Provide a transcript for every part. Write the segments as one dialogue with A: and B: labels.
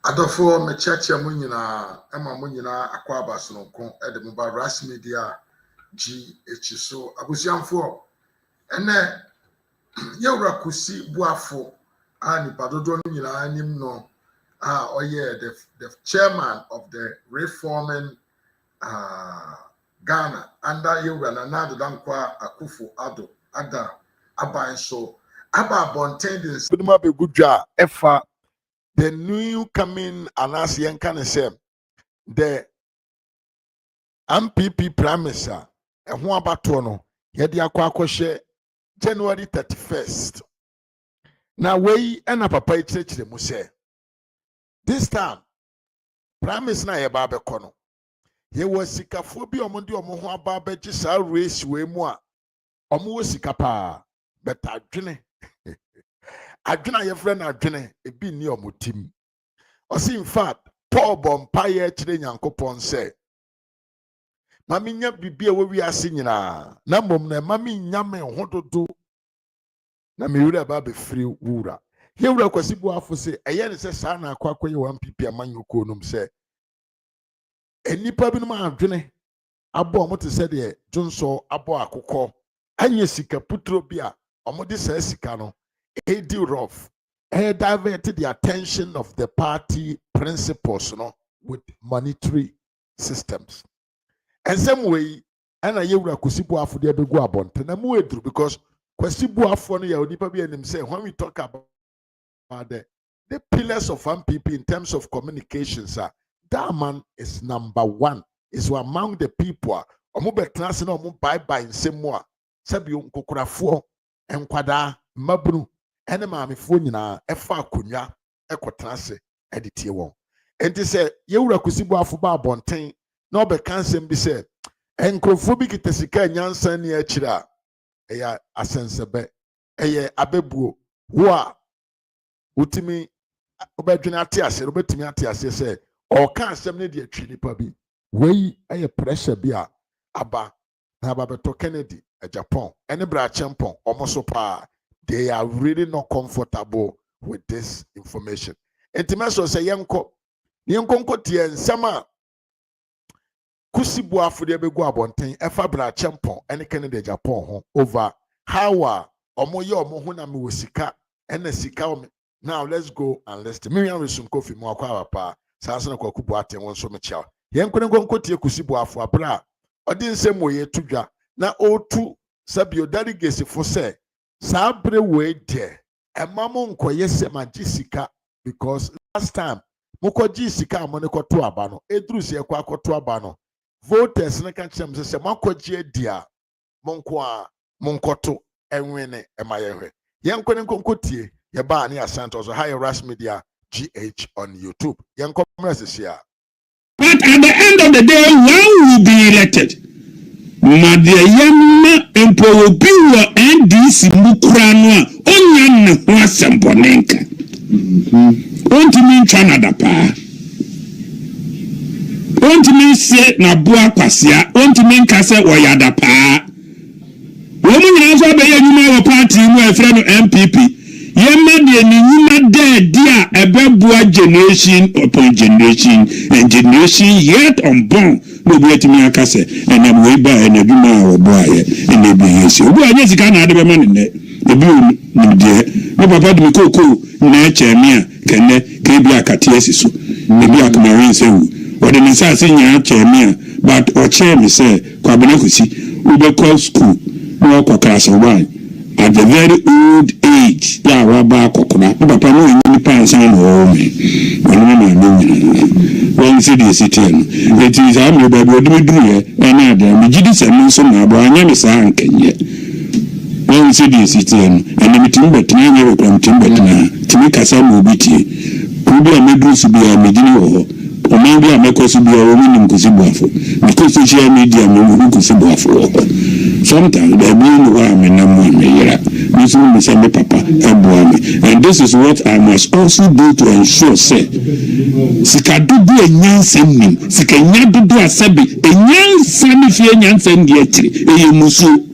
A: Adofo me cheche mu nyina ema mu nyina akwa abasonko e de mobile ras media GH so abusiamfo ene yewra Kusi Boafo ani padodo no nyina anim no oye the chairman of the reforming Ghana under yewra Nana Dankwa Akufo Addo ada aban so aba bontending biduma be gudwa efa the new coming Anasian can say the MPP promise and who about no yedi akwa January 31st. Now we and a papa church the muse. This time promise na ye babe kono. Ye was sikaphobia omundi omo ho aba be gisa race we mu a omo wo sika pa but adwene adwena ye friend adwene e bi ni omotim. Osi in fact Paul Bompaye chire Nyankopon say mami nya bibia we wiase nyina na mom na mami nya me hododo na me wura ba be free wura ye wura Kusi Boafo say eye ne say sa na akwakoye 1pp amanyoko num say enipa bi no ma adwene abo omote say de jonso abo akokọ anye sika putro bia omode say sika no edi rough diverted the attention of the party principles with monetary systems. And some way, and I hear Kusi Boafo de begu abonte na mu edru because Kusi Boafo no ya onipa bi anim say when we talk about the pillars of MPP in terms of communications, that man is number one. Is among the people omo betena na omo bye nsemu a sabi nkokorafo enkwada mabunu ene maamefo nyina efa akonwa ekotena se editie won enti se yewura Kusi Boafo ba abonten na obeka nsem bi se enkrofo bi kitasika nyansa ne akira eya asensebe eye abebuo wo a utimi obedwena ate ase obetimi ate ase se o ka asem ne de atwi nipa bi wei eye pressure bi a aba na aba beto Kennedy Japan ene bra champon omoso pa. They are really not comfortable with this information. Intimaso say yanko tie nsama Kusi Boafo de begu abonten efa bra champon ene Kennedy Japan ho over how omoye omo ho na me wosika ene sika o. Now let's go and listen. Me yan resum kofi mo akwa pa sanse na kwaku boate won so me chia yanko tie Kusi Boafo abra odi nsem wo ye tudwa na otu sabio delegate fo say Sabre we de emamo nkoye se magisika because last time mukoji sika amone koto aba no edru se ekwa koto aba no voters ne kan chem se makoji edia monko a monkoto enwene emayehwe yenkone nkonkotie ye ba ne asante so high rush media GH on YouTube yenko message.
B: But at the end of the day, one will be elected. Madiyama empowobiwa NDC mukurano onyanna ho asembonenka ontimi ntwanada pa ontimi se na boa kwasia ontimi nkase oyada pa womu nyina so abeye nyuma wo party mu efre no MPP yema de nyuma dia ebeboa generation upon generation and generation yet unborn no be etimi akase enam we ba enaduma oboaye enebi yesi obo anya sika na ade be man ne ebi o de no papa de koko na echemi a kene ke bi akate asiso ebi akamarin sewu wode ne sa sinya echemi a but o chemi say kwabena Kusi ube call school no kwa class 1 at the very old age ya waba kokona papa no yin pansan no me wonu na no when see the city it is am be do duru ye na ade me gidi sem so na abo anya me sa ankenye when see the city and me timbe tena ye ko timbe tena timi kasa mo bitie ku bi amedru su bi amedini ho o man bi amekosu bi o mi Kusi Boafo because social media me Kusi Boafo sometimes they mean why me na mo me yera this me say me papa me and this is what I must also do to ensure say sika dudu enyansem nim sika nya dudu asabi enyansem fie enyansem de akiri eyemusu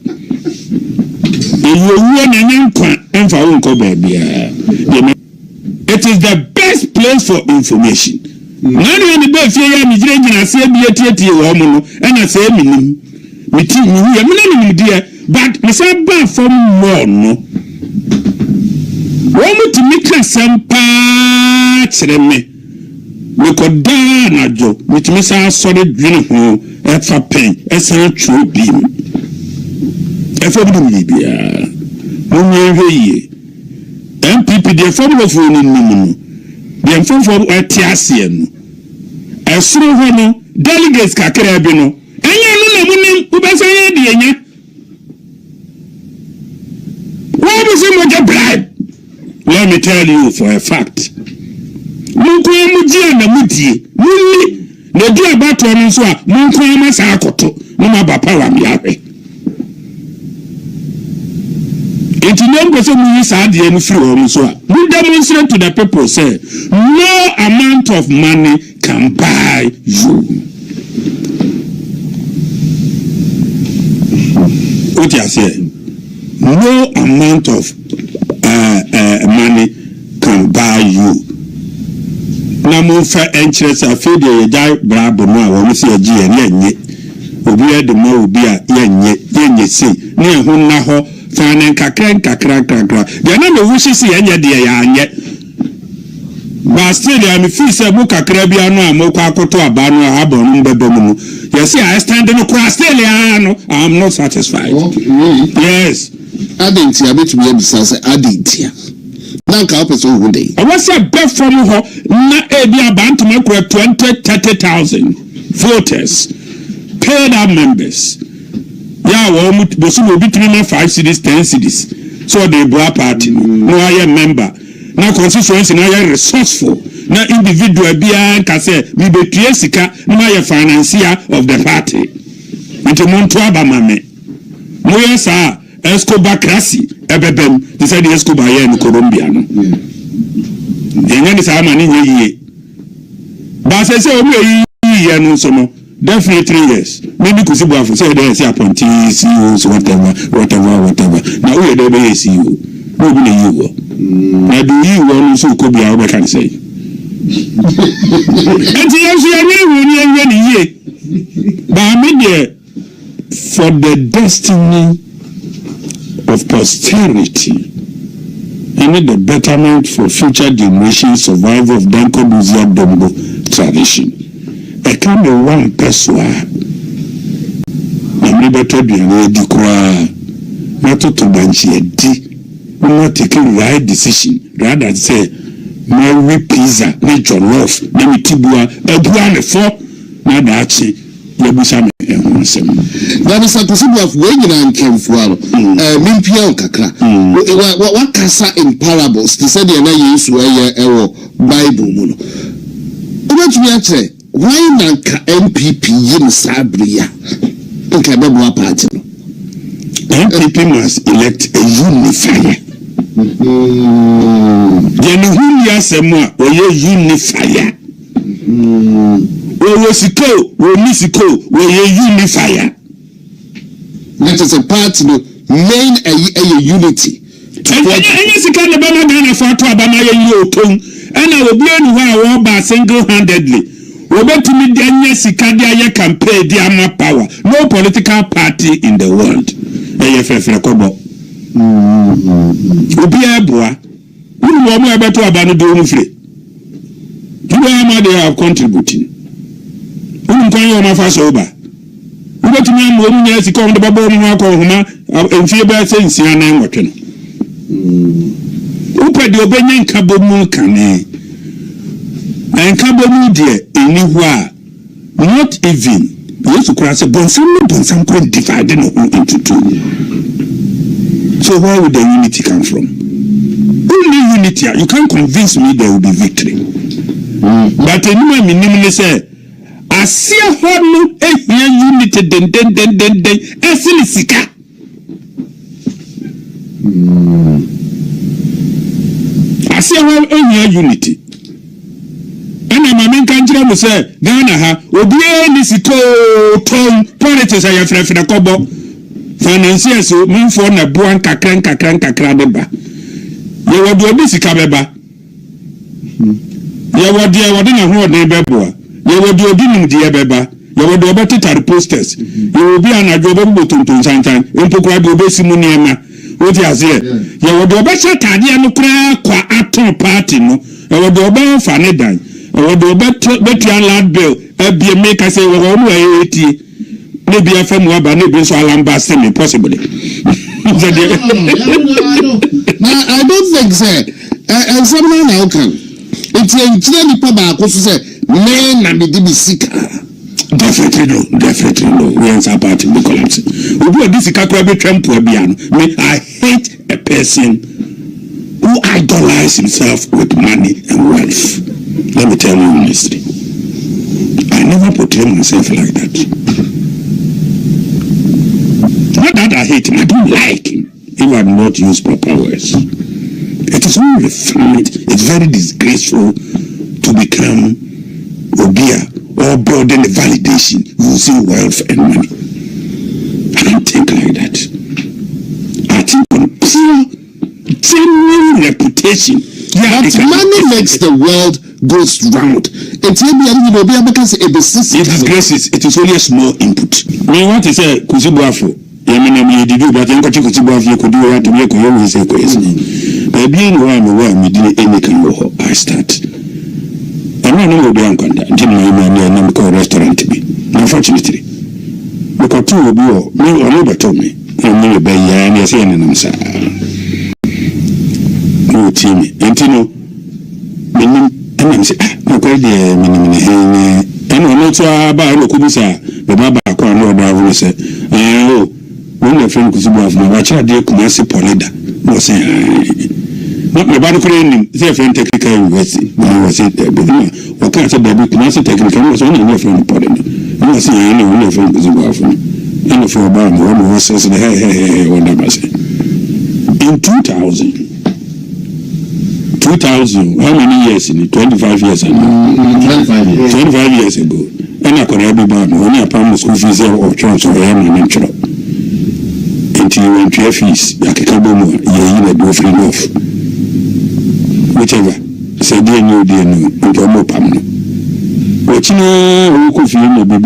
B: eyewu na nyankwa emfa won ko ba bia it is the best place place for information. Nani any be fie ya mi gire gina se bi etie wo mo no e na se minim meti mi hu ya mi na mi dia but me say ba from more no wo mo ti mi ka sampa kire me ko da na jo mi ti mi sa sori dwene ho e fa pen e sa tru bi e fa bi mi bia mo nye MPP de formula for ni no de mfomfo atiase no esoro ho no delegates kakra bi no enye no na munim ubesa ye de enye what is it with bribe? Let me tell you for a fact munko mujia na mudie munni na di abato no so a munko amasa akoto no mabapa wa miawe it no go so mu isa de no free wo so a we demonstrate to the people say no amount of money can buy you. What you say? No amount of money can buy you. Na mo fa interest afi de jai brabo no a wo se agi enye obi e de mo obi a yenye sei na ehun na ho fanen kakra de na me wushi si enye de ya anye ba still am fi se bu kakra bia no a mo kwa akoto aba no a abo no bebe mu yes I stand no kwa still no I'm not satisfied.
C: Okay, really?
B: Yes
C: adentia betumi abisa se adentia nanka opeso hu dey
B: I was a bet from ho na e bia bantu me kwa 20-30,000 voters paid our members. Yeah, well, bosu will be 5 cities, 10 cities. So the Boa party, no I member. Now constituency, now you're resourceful. Now individual be can say, we be Triesica, now you're financier of the party. Into Montuaba mame. No yes, Escobar Crassi, Ebebem, they said the Escobar in Colombia. The name is Amani ye. But I say, oh, no so no. Definitely yes. Maybe Kusi Boafo say there is appointees, CEOs, whatever. Now we are the CEO. We be you. Now do you want to could be our can say? And you but I mean there for the destiny of posterity and the betterment for future generations survival of Danko Buzia Dombo tradition. I can't be one person. I'm never told you already cry. Not to banshee a D. I'm not taking right decision. Rather say, Mary pizza, nature love, Nami Tibua, a buane for Nadachi, Yabusame, and Monsem.
C: That is a possible of waiting and came for Mimpia Kakra. What Casa in parables? They said, and I use where Bible mono. What we say? Why not MPP yin sabria? Okay, Boa party.
B: MPP must elect a unifier. Then who yasema or ye unifier? Or Wesiko, or Missiko, or ye unifier.
C: That is a part of main a unity.
B: And yes, you can't abandon a photo about my tongue, and I will be on by single-handedly. Robert Midian Sikadia campaign Diama power. No political party in the world. AFF Kobo. Ubia Boa. You know more about Abanu free. You know how much they have contributing. You can you my first over. You got to me when you come the Babu and fear saying Siana Water. Upa the Obenian Kabomu Kane. And Kabomu dear, anywhere, not even. We used to cross a bonsam could divide into two. So where would the unity come from? Only unity. You can't convince me there will be victory. But anyway, minimally say, I see a whole unity, then, Silisika. I see a whole unity. And my main country will say, Ghana, Obie Nisito, Tom, politics, I have left the Kobo. Financiers, move for a buan kakran beba. You will do a busy cabeba. ya wodi ya wodi na ho de beboa ya wodi odi nim de beba ya wodi obeti tar posters ya obi anajo obo tontun santan empokura de obesi mu niema wodi ase ya wodi obecha tade no kra kwa aton party no ya wodi oba fa ne dan ya wodi obetia land bill abie make say wo no ayeti ne bia fam wa ba ne bi so alamba semi possibly
C: I don't think so. And someone now can. It's a clearly paba say men na be sika.
B: Definitely no. We are part of the collapse. We do this kakwa be Trump biano. Me I hate a person who idolizes himself with money and wealth. Let me tell you honestly. I never portray myself like that. Not that I hate him, I don't like him. If I do not use proper words. It is unrefined, it's very disgraceful to become Obia or building a validation using wealth and money. I don't think like that. I think on pure, genuine reputation.
C: Yeah, but money makes the world goes round. It
B: disgraces. It is only a small input. Me want to say Kusi Boafo. Me did but I'm going to Kusi Boafo could do to make you say question. But being where me did any kind of I start. I'm not going to be on contact. Didn't my call restaurant to me. Unfortunately, because two will be me or neighbor told me. I'm never by and you're saying I'm sorry. No team, and you know, and I'm saying, I'm quite the minimum. And I'm not so about no Kubisa, the Baba Corner driver said, oh, when the friend Kusi Boafo, watch out, dear Kumasi Polida, was saying, not my body friend, their friend technical university. I was it there, but what can't say that Kumasi technical was only your friend Polida. I was saying, I know your friend Kusi Boafo, and if you're about one was says, hey, what I say. In 2000, how many years in it? 25 years ago.
C: 25 years.
B: 25 years ago. And I could have been only a pound of school fees or chance or I'm an intro. Until you went to your fees, like a couple more, you're do free enough. Whichever. Say, dear no, and your more permanent. Watching a could feel maybe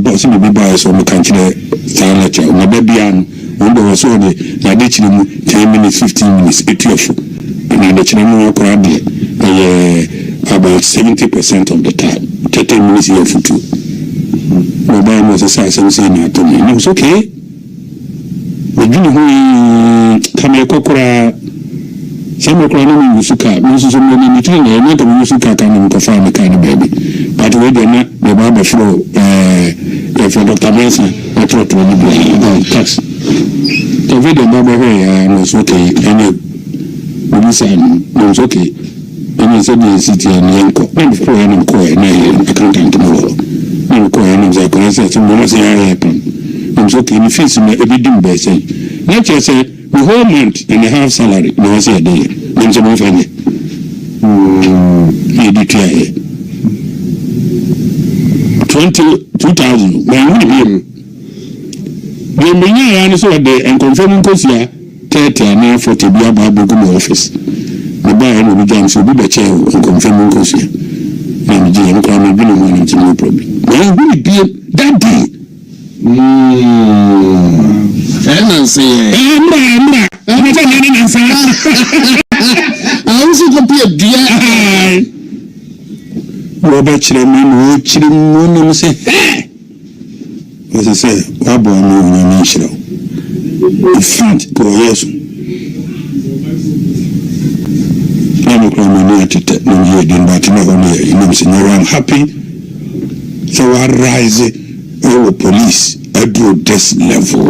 B: bossing maybe by some country, silent, or maybe on the was only like 10 minutes, 15 minutes, it's your food. And the Chinaman about 70% of the time, 30 minutes here for two. Bryan was a size and saying that to me. And it was okay. But you know who come a cocora, some of Crano Musuka, Mrs. Between the amount of Musuka can confirm the kind of baby. But we did not the barber flow for Dr. Mason, I thought to about tax. The video barber was okay. And was okay. And I said, the city and Yanko. I'm for an inquiry, and I can't come tomorrow. I'm calling them, I said, someone say I happen. I'm okay, and if it's a bit dim by say. Not just say, the whole month and a half salary, no, I say a day. I'm so funny. He declare 20,000. My money. The Minya so day and confirming Kosia. 30 and 40 be about the office. The Bryan will be done so be the chair and confirming Kosia. And Jim Crown will be no problem. Well, will it be that day? And I say, I also compare dear Robert Chiraman, Chiraman say, hey! As I say, what boy no nation. In front, go yes. I'm happy. So I rise police at this level.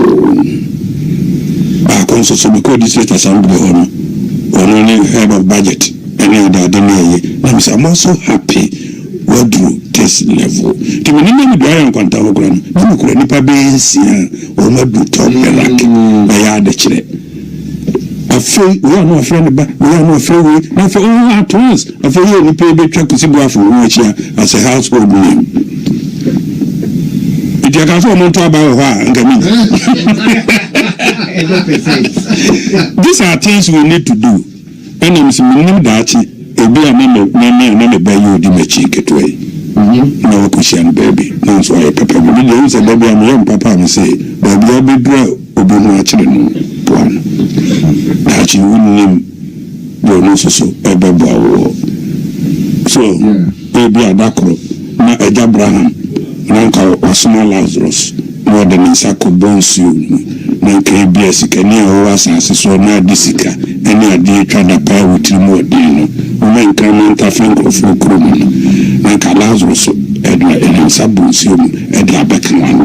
B: I consult so because this is assembly on only head of budget. And I'm also happy. What do this level? To me, no Bryan Quantagram, no Granipa Base, or not do talk by the chile. I feel we are not afraid, but we are not afraid. Not for all at once. I feel you pay the truck to see Boafo as a household name. It can also talk about these are things we need to do. And I'm saying that. ebi a me ba you di mechi ketwe na wakushia baby na so aye papa bi dey use baby am yam papa am say baby obedra obohu akire no bon na chi wunim do no so ebebo awo so ebi adakro na eja Bryan na nka wasoma Lazarus no de nsako bonsu na nka ebi asikani o asase so na disika ene ade twada pa wutirimu odin no o men kan nta fanko fo krom na nka Lazarus edra ene bonsu edra bekan no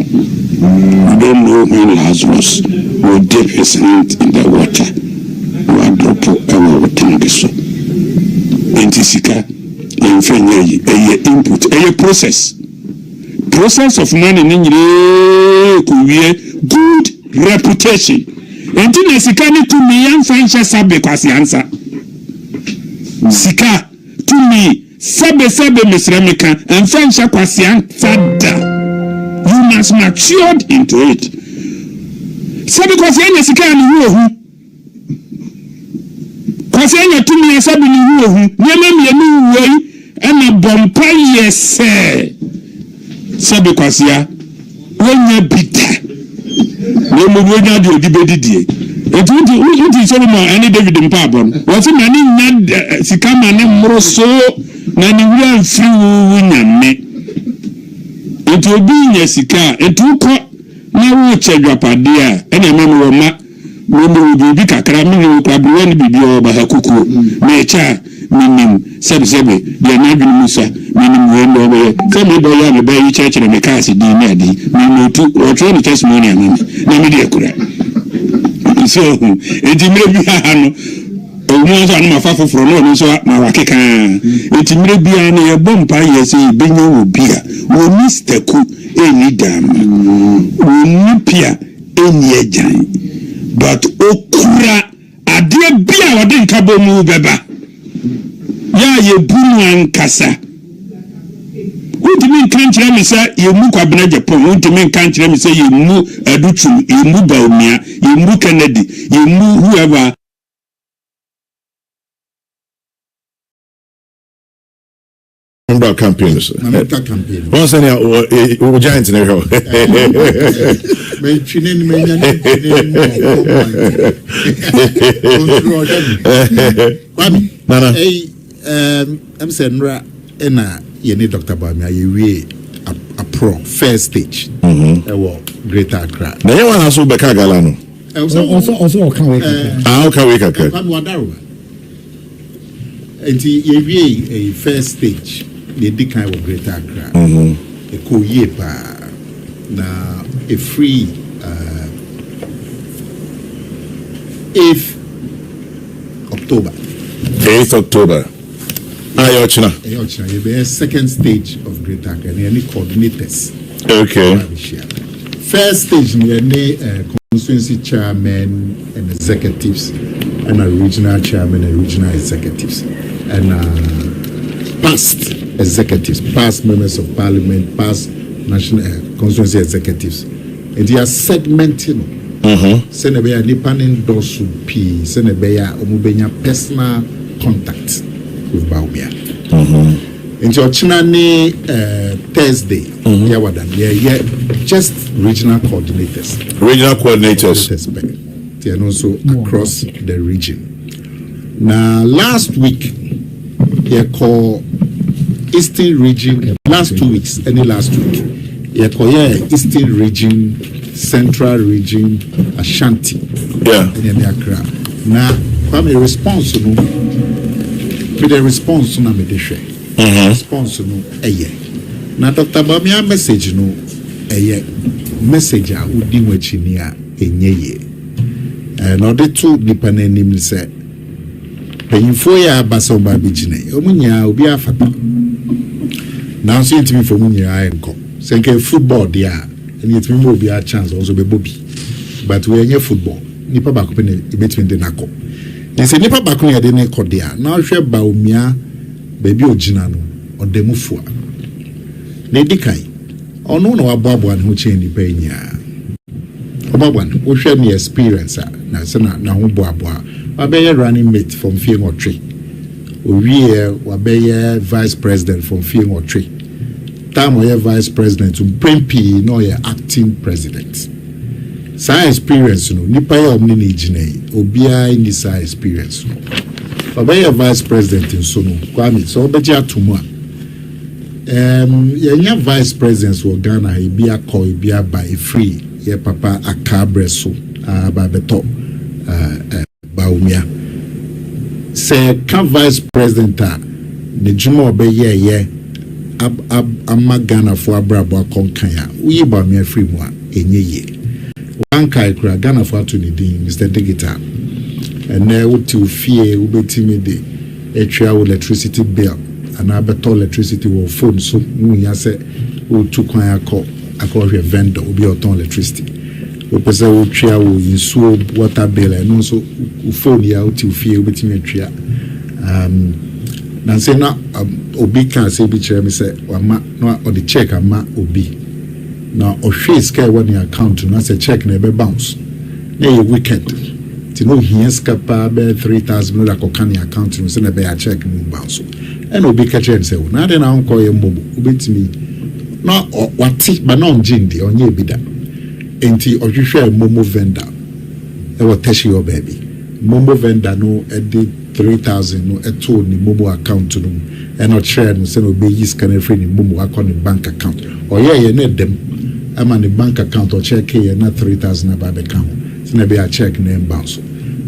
B: we don't know when Lazarus will dip his hand in the water or drop our water so intisika infenye input process of money nyire kuwie good reputation entina sika ni to me yan fanche sabe kwasi ansa sika to me sabe misremeka en fanche kwasi ansa da you must matured into it sabe kwasi anya sika ni hu kwasi anya to me sabe ni hu nyama mienu wei ena bompa yese sabe kwasia wonya bita no mo wonya di odibedidie etuti Solomon ani David mpabon wati na ni nya sika ma ne mroso na ni wura mfiri wonya me etu obi nya sika etu ko na wo chedwapade a ena ma mo ma mo bibi kakra mi ni kwa bi wani bibi o ba hakuku me cha minim sebe de na bi musa minim wendo be se me do ya me ba yi church na me kasi di na di me no tu o tro ni testimony ami na me de kura so etimire bi ha no o mo so na mafa foforo no so na wakeka etimire bi ha na ye bompa ye se benya wo bia wo Mr. Ku eni dam wo nipia eni ejan but okura ade bia wode nkabo mu beba ya ye bunu ankasa utimi kan kire me say ye mu kwabena Japan utimi kan kire me say ye mu adutu ye mu Bawumia ye mu Kennedy ye mu whoever
A: about campaigns.
C: campaign.
A: Once any o giant in here.
C: Nana. I'm saying ena ye need Dr. Bawumia ye a pro first stage. Greater Accra.
A: Na ye wan aso beka gala no.
D: Also can we
A: okay we can.
C: Kwame Wadarwa. Enti ye wie a first stage. They did kind of Greater Accra. A cool year na a free 8th October.
A: 8th October. Ayochina.
C: You be a second stage of Greater Accra. And any coordinators.
A: Okay.
C: First stage, any constituency chairman and executives, and a regional chairman and regional executives, and past executives, past members of parliament, past national constituency executives. And they are segmenting. Senebeya nipanin dosu P. Senebeya omubenya personal contact with Bawumia. Into Ochinani Thursday, just regional coordinators.
A: Regional coordinators.
C: And also across the region. Now, last week, they call Eastern Region. Last 2 weeks, any last week, they call Eastern Region, Central Region, Ashanti.
A: Yeah.
C: And Accra. Now, from a response, with a response to Namedeshe. Response no eye. Na Dr. Bawumia message no eye. Message a udi wachini a enye ye. Na ode to nipa na anim se penyimfo ya abasa oba bijine. Omunya obi afata. Na so ntimi fo munya enko. Senke football dia. Eni ntimi mo obi a chance also be bobi. But we enye football. Nipa ba ko pe ne betimi de nako. Nse nipa ba ko ya de ne ko dia. Na hwe Bawumia baby ojina no odemufua na edikai ono na wababo an ho chen nipa nya obabo an wo hwe ne experience na se na ho boabo a abeye running mate from fie ngotwe
E: owie wabɛyɛ vice president from fie nwɔtwe time ɔyɛ vice president mpempi na ɔyɛ acting president saa experience no nipa yɛ ɔmo ne gyina yi obiara ni saa experience no ɔbɛyɛ vice president nso no Kwame sɛ ɔbɛgye ato mu a yɛnya vice president wɔ Ghana ebi akɔ ebi aba efiri yɛ papa akabrɛ so aba bɛtɔ Bawumia sɛ ka vice president a ne dwuma ɔbɛyɛ ama Ghana fo abrabɔ akɔnkan a woyi Bawumia firi mu a enye yie wankai kura Ghana fo ato ne din Mr. Digital ɛnɛ wote fie wobɛtimi de etwa wo electricity bill ana beto electricity wo phone so munya se o tu kwan akọ vendor obi oton electricity o pese o twa wo insuo water bill no so phone ya o ti fie obetimi atwa na se na obi kan se bi kire me se wama no o the check ama obi na o hwe sky one account na se check na be bounce na ye weekend ti no hies kapa be 3000 no akokan account no se na be a check no bounce and obi catch and say na dey na onko ye mbobo obetimi na wati ba na onjindi onye ebida enti ohwehwe momo vendor e wo tashi your baby momo vendor no e dey 3000 no e to ni momo account no e no share no say no be use can free ni momo account bank account oye na dem ama ni bank account o check ye na 3000 aba be kan so na be a check na bounce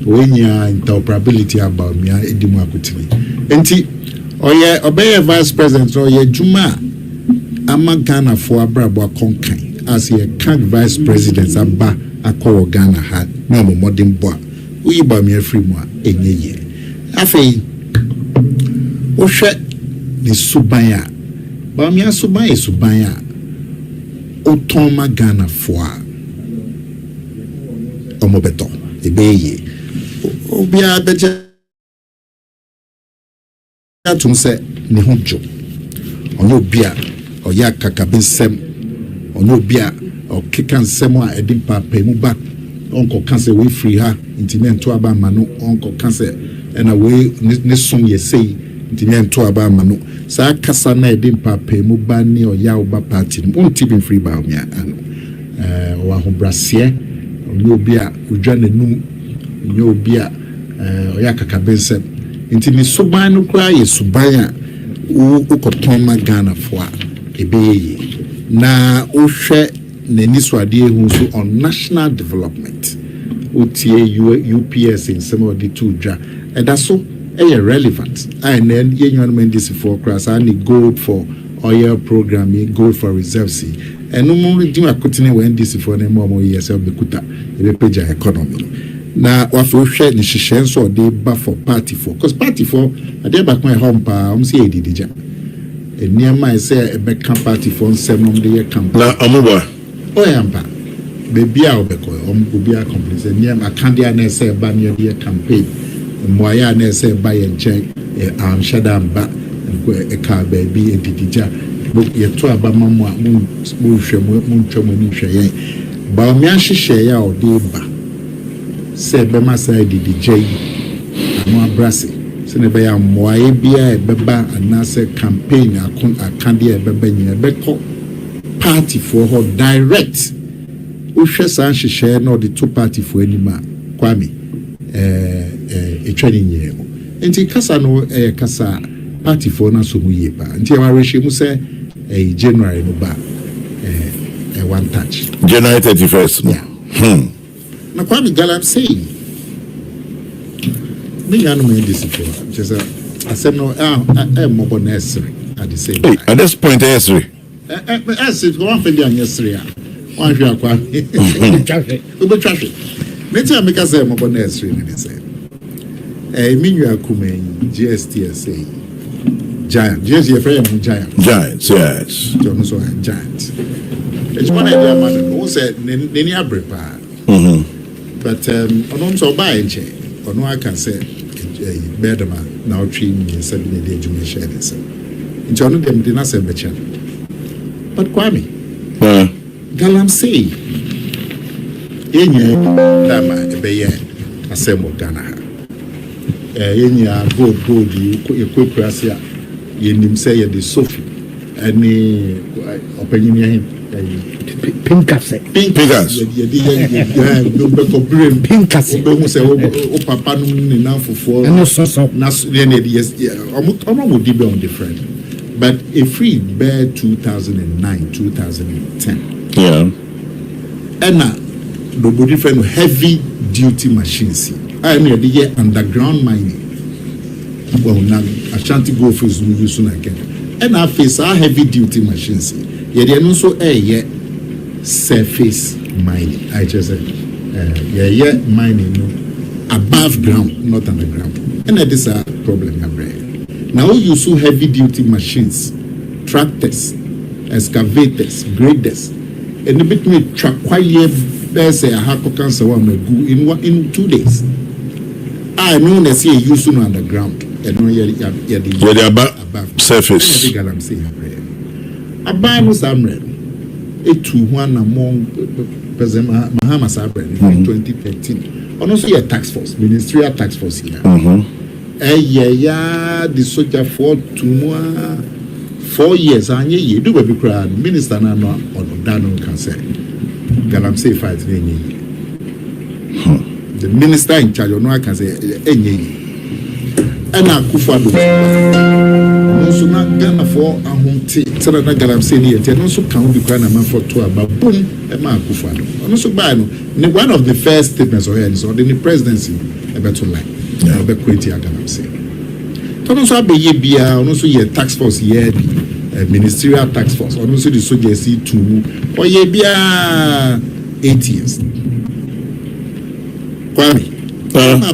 E: when ya interoperability about me edimu akutimi enti oye obey vice president oye juma ama Ghana for abrabo akonkan as ye can vice president aba akọ Ghana ha na mo modern boy uyi ba me free mu a enyeye afei o hwe ni suban a ba me suban a o ton ma Ghana for a omo beto ebeye obi a beje atum se ne ho dwo onye obi a oya kakabensem onye obi a okeka nsem a edi papa mu ba onko kan se we free ha intimento aba ma no onko kan se na we ne som ye sei intimento aba ma no sa kasa na edi papa mu ba ne oya oba party mu onti bin free ba me ano wa ho brasie onye obi a odwa nanum onye obi a oya kakabensem inti ni suban no kra ye suban a ukoton ma Ghana fo a ebeye na ohwe nani swade hu so on national development otie UPS in some of the two dra eda so relevant and then yenwan mendis for class and gold for oil programming gold for reserves and no more do akotene when this for na mo yesel bekuta ebe page economy na wafo hwe ni hihye nso de ba for party for cause party for ade ba kwa home pa say edidija eniama say ebe kan party for nsem no de camp
A: na omoba
E: oyamba bebi a obeko obi a complain eniama kandia na say ba ne de campaign moya na say ba ye nchen am shadamba e ka bebi edidija ye to aba mamu a mu hwe mu ntwamo ni hwe yen ba mi ahihye ya o de ba se be masai di jay no abrase se ne be ya moaye bia e beba anase campaign akande e beba nyina beko party for her direct o hwe san hye na the two party for anima Kwame etwani nyere mo enti kasa no kasa party for na so mu ye ba enti wa rehye mu se January no ba one touch
A: January 31st no
E: yeah. Na Kwame Galam saying me anu me this for just asem no mo nursery at the same time
A: at this point nursery
E: as one for the nursery one hwe akwa traffic me tell me say mo nursery me say me nwa akume GSTSA giant GSTSA friend giants
A: yes
E: John so giant it's one idea man who said neni abrepa but on so buy enche ono aka say bedama na otwi mi say be dey adwuma share this nti ono dem dey na say becha but Kwame Galam say enye dama ebeye asem Ghana yɛnya gold yɛkɔ kurase a yɛnim sɛ yɛde sofi ɛne ɔpanyin yɛn
D: Pinkase.
E: yɛde bɛkɔ brem
D: Pinkase.
E: wobɛhu sɛ wo papa no ne namfofoɔ
D: Ɛno soso.
E: ɔmo di bɛ on different but ɛfiri bɛɛ 2009 2010 ɛna nobody fɛ no heavy duty machines a ɛno yɛde yɛ underground mining na Ashanti Gold Fields no use na kɛ ɛna afei saa heavy duty machines yɛde ɛno nso ɛyɛ surface mining I just said yɛyɛ mining no above ground not underground ɛna this a problem abrɛ now you use heavy duty machines tractors excavators graders ɛno bitumi twa kwaeɛ bɛɛ sɛ ahakɔ cancer wa magu in 2 days I know na say use no underground ɛno yɛde
B: above surface
E: ɛna galam say abaa no samre etu ho anamon president Mahama Sabre in 2013 ɔno nso yɛ tax force ministerial tax force here ya the soldier for 4 years anye ye do baby cry minister na no ɔno da no kan say galam say fight na enye the minister in charge ɔno aka say enye ɛna Akufo-Addo nso na Ghana for ahonte tsara na galam say ne yɛ no nso kan bi kwa na man for to aba boom ɛma Akufo-Addo ɔno nso ba no ne one of the first statements or here so the presidency ebeto line be create galam say ɔno nso abɛyɛ bia ɔno nso yɛ tax force yɛ ministerial tax force ɔno nso the soldier see to ɔyɛ bia 8 years kwame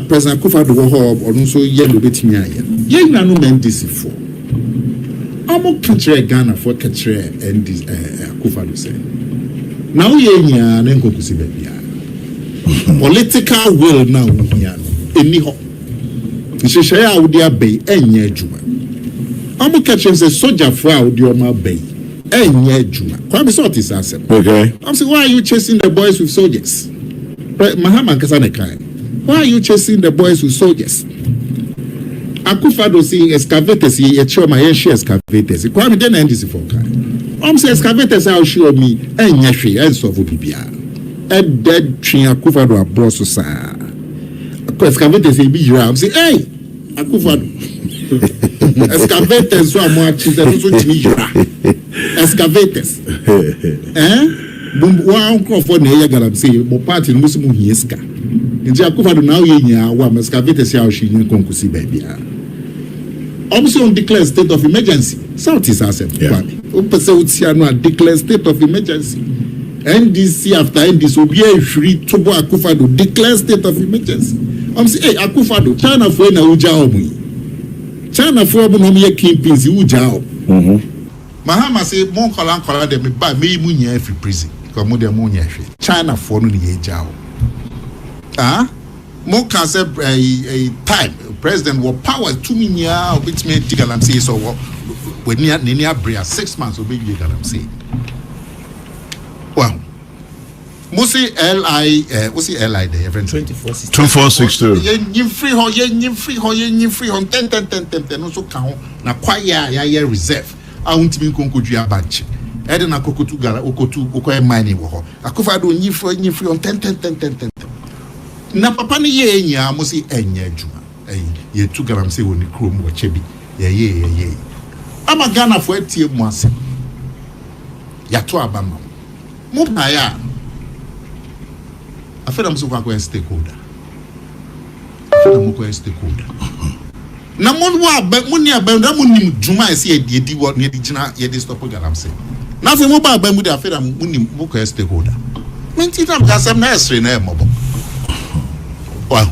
E: President Akufo-Addo ɔno nso yɛ no betimi ayɛ yɛn na no NDC for ɔmo kɛkyerɛ Ghana for kɛkyerɛ NDC Akufo-Addo sɛ na woyɛ nyinaa na nkokusi baabi political will na wohia no ɛni hɔ nhyehyɛeɛ a wode abɛyi ɛnyɛ adwuma ɔmo kɛkyerɛ sɛ sogyafoɔ a wode ɔmo abɛyi ɛnyɛ adwuma kwame sɛ ɔte saa asɛm I'm saying why are you chasing the boys with soldiers Mahama nkasa ne kan why are you chasing the boys with soldiers Akufo-Addo see excavators ye choma ye share excavators kwame den NDC for kan say excavators how show me enya hwe enso fo bibia e dead twen Akufo-Addo abro so saa excavators e bi yira say hey Akufo-Addo excavators so amo achi so timi yira excavators wa unko for na ye galam say mo party no musu mu hieska nti Akufo-Addo now ye nya wa excavators how she nya konkusi bibia also on declare state of emergency. South is ourselves. Declare state of emergency. NDC after NDC will be a free to Akufo-Addo declare state of emergency. I'm saying, hey, Akufo-Addo, China for na ujao. China for no me kingpins ujao. Mahama say, Mon kola de me ba me munya every prison. Because mo de munya every. China for no ye jao. Mo can say a time. President will power 2 million which may galam say so when near Bryan 6 months obey galam say well Musi LI what's the LI there
B: 2462
E: yen free ho 10 no so ka ho na kwaya ya reserve a untimi konkodua banche e de na kokotu gala okotu okoy mining wo ho Akufo-Addo yin free on 10 na papa ne ye nya musi enya adwuma ye tu galam say woni krom wo chebi ye ama Ghana for etie mu ase ya to abama mo pa ya afena muso kwa stakeholder afena mo kwa stakeholder na mo wa ba mo ni aba na mo nim dwuma ese ye di wo ne di gina ye di stop galam say na fe mo ba mu di afena mo nim mo kwa stakeholder menti tam gasam na esre na e mobo wow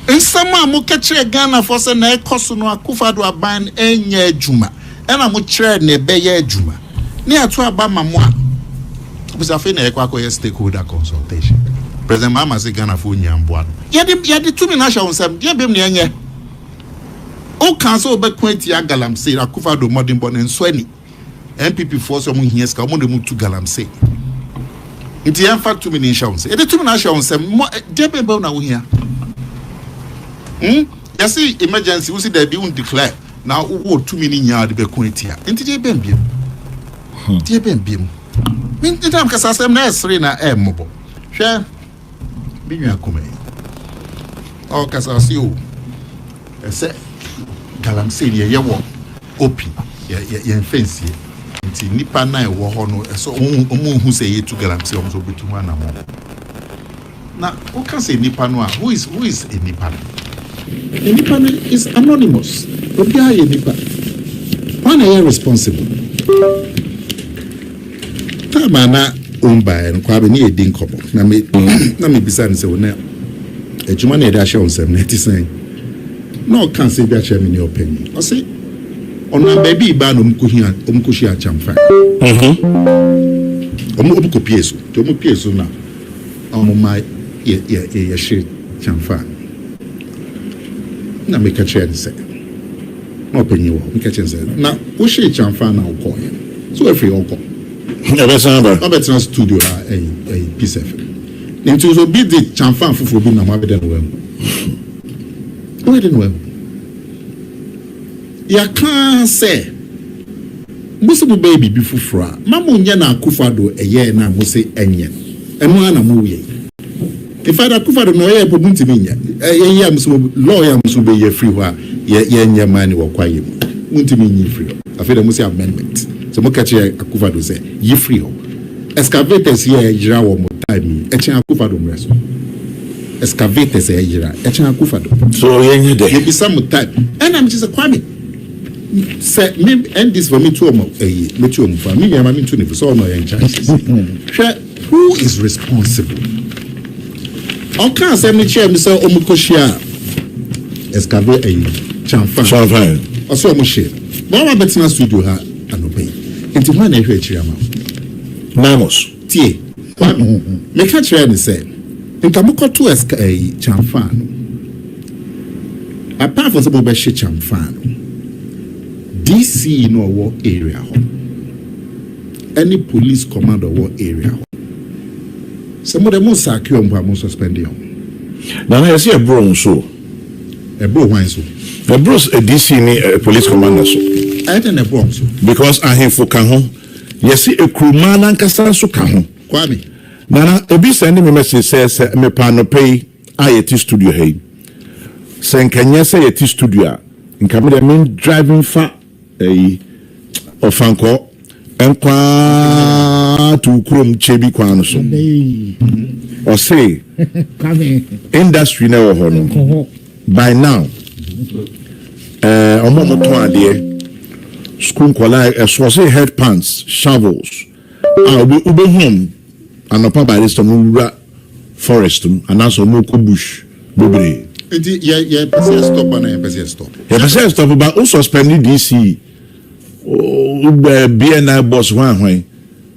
E: nsama mo kɛkyerɛ Ghana for sɛ na ɛkɔso no Akufo-Addo aban enya adwuma ɛna mo kyerɛ ne bɛyɛ adwuma ne ato aba ma mo a bisa fe na ɛkɔ stakeholder consultation President Mahama say Ghana for nyamboa no yɛde tumi na hyɛ onsɛm deɛ bem ne ɛnyɛ o kan sɛ obɛko atia galam say Akufo-Addo modern born nso ani MPP for so mo hia ska mo de mo tu galam say nti yɛmfa tumi ne hyɛ onsɛm yɛde tumi na hyɛ onsɛm deɛ bem na wo hia
F: see emergency, we see there be un declare. Now, who 2 million yard be quantity. Into the bambim. Dear bambim. Mean the time because I say, nursery na mobile. Share. Be you come. Oh, because I see you. I say, Galamsey, ya walk. Opi. Ya fancy. Nti nipa na ewo ho no so hu say ye to Galamsey so betu ana mo. Na who can say nipa no who is a nipa? A nipa is anonymous. Obi a nipa. One are responsible. Tama na umba en kwa be ni edin kobo. Na me bisa ni say wona ejuma na eda show nsem na ti sen. No can say be a chair me ni opinion. I say on baby ba no mkushi a chamfa. Omu ko pieso. To mu pieso na omu mai ye shit chamfa. Na me ka chair ni say. No opinion wo. Me ka chair say. Na wo shit chamfa na wo ko ye. So every oko. Obetra studio a piece of it. Into so be the chamfa fufu bi na ma be den wo. Wo den wo. Ya kan say musu baby bi fufura mama nya na akufado eye na mo say enye eno ana mo wie if I akufado no ye podunti mi nya ye musu lawyer musu be ye free wa ye nya mani wo kwaye munti mi nyi free afeda mo say amendment so mo catch akufado say ye free ho excavators ye jira wo mo time e chen akufado mreso excavators ye jira e chen akufado
B: so ye nya de
F: ye bi some time and I'm just a kwame say me and this for me to me to for me am me to ne so no yan chances who is responsible okay say me chair me say omukoshia excavate chamfa also omushia but what betina studio ha anope enti man na hwe chirama
B: Namos
F: tie me ka chire ni say nka mukoto chamfa no apart from say be she chamfa no DC in our area. Any police commander war area. Some of them most secure and suspend them.
B: Now I see a bro so.
F: A bro wine so.
B: A bro's a DC ni police commander so.
F: I don't a bro so.
B: Because I have for kahon. Yes, a crew man and Cassan so kahon.
F: Kwame.
B: Nana, a be sending me message says me pano pay I studio hey. Saying can you say a studio? In Camilla mean driving far. Ofanko enkwa to krom chebi kwano so o say industry na wo no by now omo to ade school kwala so say head pants shovels ube home anopa by this to forest and also mo ko bush bobre
F: yeah person stop and person stop
B: yeah person stop but also suspend DC BNI boss one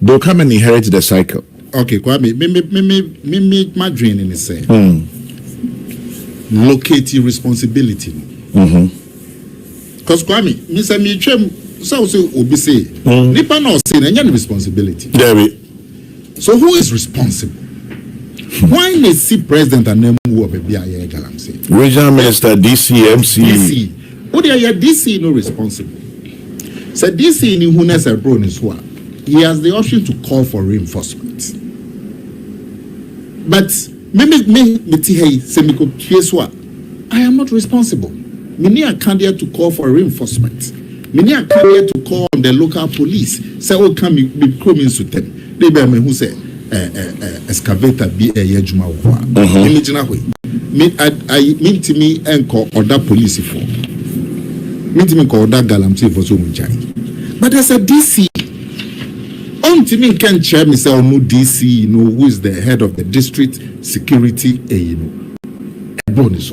B: they'll come and inherit the cycle.
F: Okay, Kwame, me my dream in say locate your responsibility. Because Kwame, me say me chem so obi say nipa no say na any responsibility. So who is responsible? Why they see president and them who be a Galamsey?
B: Regional minister, DC, MC.
F: DC. Who they are DC no responsible. So DC in who has a bro in Swa. He has the option to call for reinforcement. But I am not responsible. Many are candidate to call for reinforcement. Many are candidate to call on the local police. Say, oh, come be coming to them. They be me who say excavator be a yejuma wa. I mean to me and call other police for. Mean to me call that Galamsey for so much. But as a DC, to me can chair me say no DC, you know, who is the head of the district security, you know, a bonus.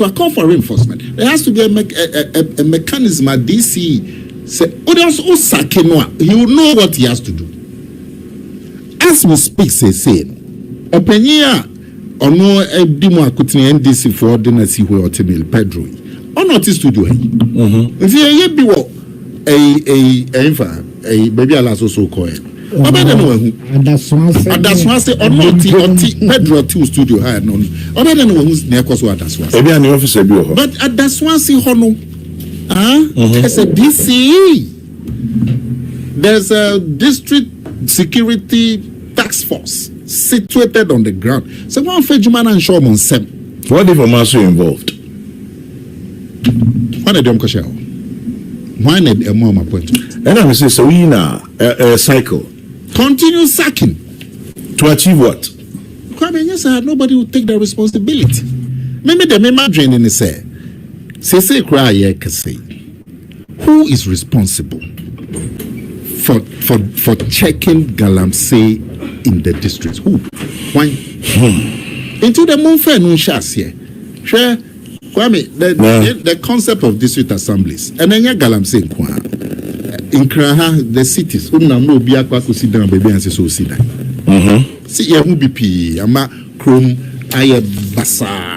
F: I call for reinforcement. There has to be a mechanism at DC. Say, oh, there's Osakenoa. He will know what he has to do. As we speak, say, Openia or no Dimo Akutini NDC for ordinary where Otemil Pedro. Or not is to do it. If you be what a baby alas also call it. Obeda no wahu.
D: Adaswase
F: Oti Pedro to studio ha no. Obeda no wahu na ekoso adaswase.
B: Ebi an officer bi ho.
F: But adaswase ho no. It's a DCE. There's a district security task force situated on the ground. So one Fejman and Shawmon Sem.
B: What if I'm also involved?
F: One of them question. One of them more appointment.
B: And I say so we na a cycle.
F: Continue sacking.
B: To achieve what?
F: Kwame, yes, nobody will take the responsibility. Maybe the member draining is say cry say. Who is responsible for checking galamsey in the districts? Who? Why? Into the Monfair Nunshas here. Share Kwame, the concept of district assemblies. And then you galamsey in Kraha, the cities, Waste-Kusi down baby and so see that. See, ya BP, Ama Chrome, Aye Basa.